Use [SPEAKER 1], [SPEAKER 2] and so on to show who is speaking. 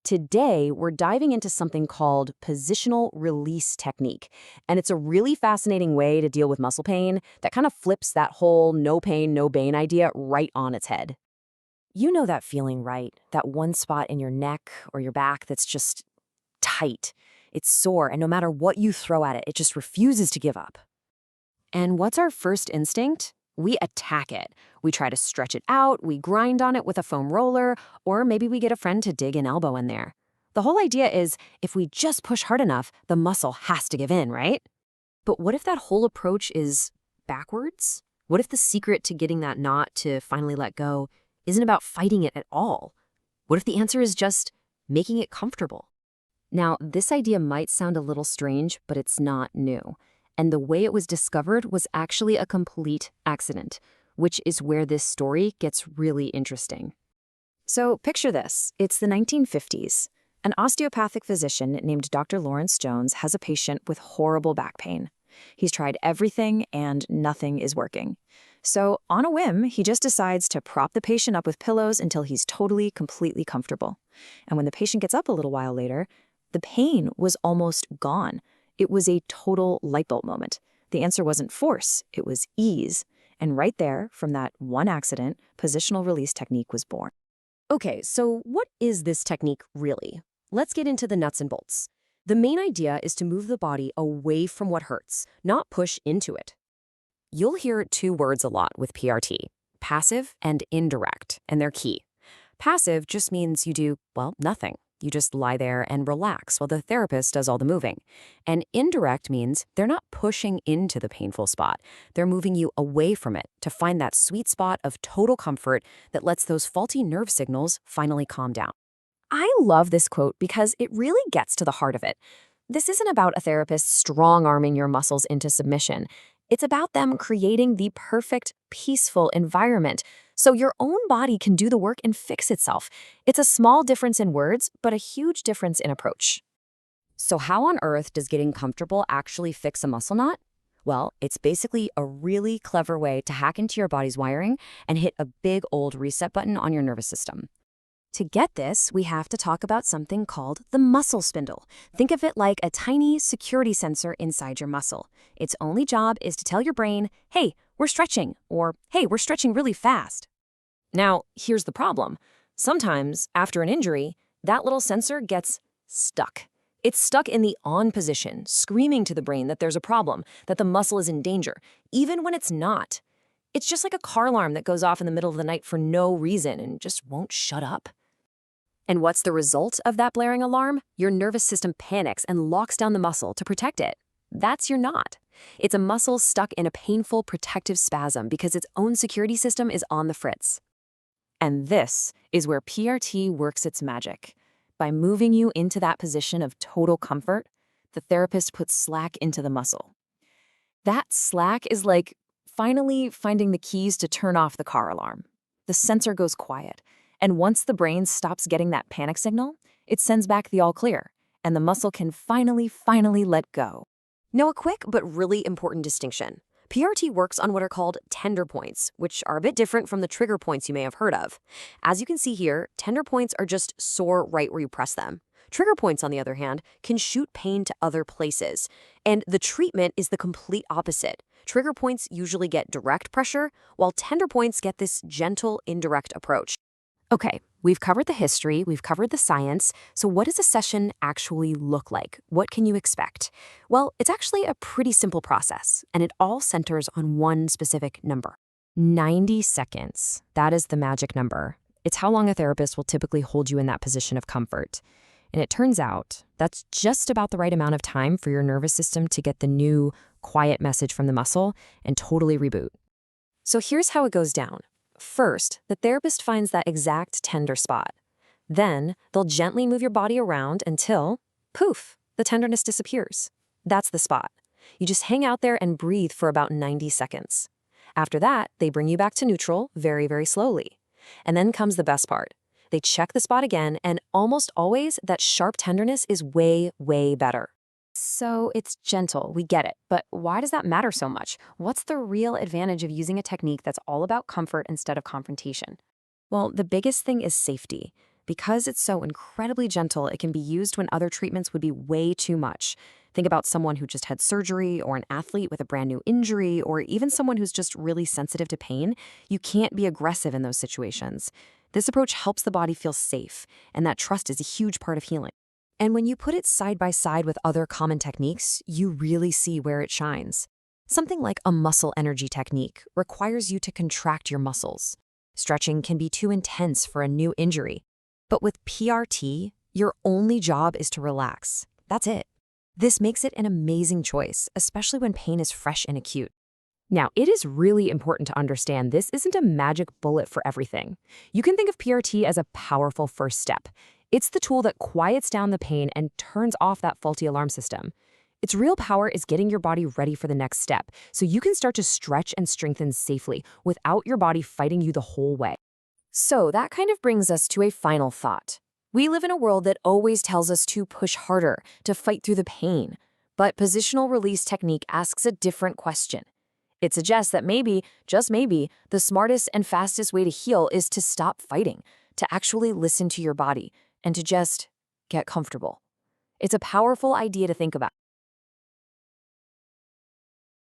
[SPEAKER 1] Today, we're diving into something called positional release technique. And it's a really fascinating way to deal with muscle pain that kind of flips that whole no pain, no bane idea right on its head. You know that feeling, right? That one spot in your neck or your back that's just tight. It's sore, and no matter what you throw at it, it just refuses to give up. And what's our first instinct? We attack it. We try to stretch it out, we grind on it with a foam roller, or maybe we get a friend to dig an elbow in there. The whole idea is if we just push hard enough, the muscle has to give in, right? But what if that whole approach is backwards? What if the secret to getting that knot to finally let go isn't about fighting it at all? What if the answer is just making it comfortable? Now, this idea might sound a little strange, but it's not new. And the way it was discovered was actually a complete accident, which is where this story gets really interesting. So picture this. It's the 1950s. An osteopathic physician named Dr. Lawrence Jones has a patient with horrible back pain. He's tried everything and nothing is working. So on a whim, he just decides to prop the patient up with pillows until he's totally, completely comfortable. And when the patient gets up a little while later, the pain was almost gone. It was a total light bulb moment. The answer wasn't force, it was ease. And right there, from that one accident, positional release technique was born. Okay, so what is this technique really? Let's get into the nuts and bolts. The main idea is to move the body away from what hurts, not push into it. You'll hear two words a lot with PRT, passive and indirect, and they're key. Passive just means you do, well, nothing. You just lie there and relax while the therapist does all the moving. And indirect means they're not pushing into the painful spot. They're moving you away from it to find that sweet spot of total comfort that lets those faulty nerve signals finally calm down. I love this quote because it really gets to the heart of it. This isn't about a therapist strong-arming your muscles into submission. It's about them creating the perfect, peaceful environment so your own body can do the work and fix itself. It's a small difference in words, but a huge difference in approach. So how on earth does getting comfortable actually fix a muscle knot? Well, it's basically a really clever way to hack into your body's wiring and hit a big old reset button on your nervous system. To get this, we have to talk about something called the muscle spindle. Think of it like a tiny security sensor inside your muscle. Its only job is to tell your brain, hey, we're stretching, or hey, we're stretching really fast. Now, here's the problem. Sometimes, after an injury, that little sensor gets stuck. It's stuck in the on position, screaming to the brain that there's a problem, that the muscle is in danger, even when it's not. It's just like a car alarm that goes off in the middle of the night for no reason and just won't shut up. And what's the result of that blaring alarm? Your nervous system panics and locks down the muscle to protect it. That's your knot. It's a muscle stuck in a painful protective spasm because its own security system is on the fritz. And this is where PRT works its magic. By moving you into that position of total comfort, the therapist puts slack into the muscle. That slack is like finally finding the keys to turn off the car alarm. The sensor goes quiet. And once the brain stops getting that panic signal, it sends back the all clear, and the muscle can finally let go. Now, a quick but really important distinction. PRT works on what are called tender points, which are a bit different from the trigger points you may have heard of. As you can see here, tender points are just sore right where you press them. Trigger points, on the other hand, can shoot pain to other places. And the treatment is the complete opposite. Trigger points usually get direct pressure, while tender points get this gentle, indirect approach. Okay, we've covered the history, we've covered the science, so what does a session actually look like? What can you expect? Well, it's actually a pretty simple process, and it all centers on one specific number. 90 seconds. That is the magic number. It's how long a therapist will typically hold you in that position of comfort. And it turns out that's just about the right amount of time for your nervous system to get the new, quiet message from the muscle and totally reboot. So here's how it goes down. First, the therapist finds that exact tender spot. Then, they'll gently move your body around until, poof, the tenderness disappears. That's the spot. You just hang out there and breathe for about 90 seconds. After that, they bring you back to neutral very slowly. And then comes the best part. They check the spot again, and almost always that sharp tenderness is way better. So it's gentle, we get it, but why does that matter so much? What's the real advantage of using a technique that's all about comfort instead of confrontation? Well, the biggest thing is safety. Because it's so incredibly gentle, it can be used when other treatments would be way too much. Think about someone who just had surgery, or an athlete with a brand new injury, or even someone who's just really sensitive to pain. You can't be aggressive in those situations. This approach helps the body feel safe, and that trust is a huge part of healing. And when you put it side by side with other common techniques, you really see where it shines. Something like a muscle energy technique requires you to contract your muscles. Stretching can be too intense for a new injury. But with PRT, your only job is to relax. That's it. This makes it an amazing choice, especially when pain is fresh and acute. Now, it is really important to understand this isn't a magic bullet for everything. You can think of PRT as a powerful first step. It's the tool that quiets down the pain and turns off that faulty alarm system. Its real power is getting your body ready for the next step, so you can start to stretch and strengthen safely without your body fighting you the whole way. So that kind of brings us to a final thought. We live in a world that always tells us to push harder, to fight through the pain. But positional release technique asks a different question. It suggests that maybe, just maybe, the smartest and fastest way to heal is to stop fighting, to actually listen to your body, and to just get comfortable. It's a powerful idea to think about.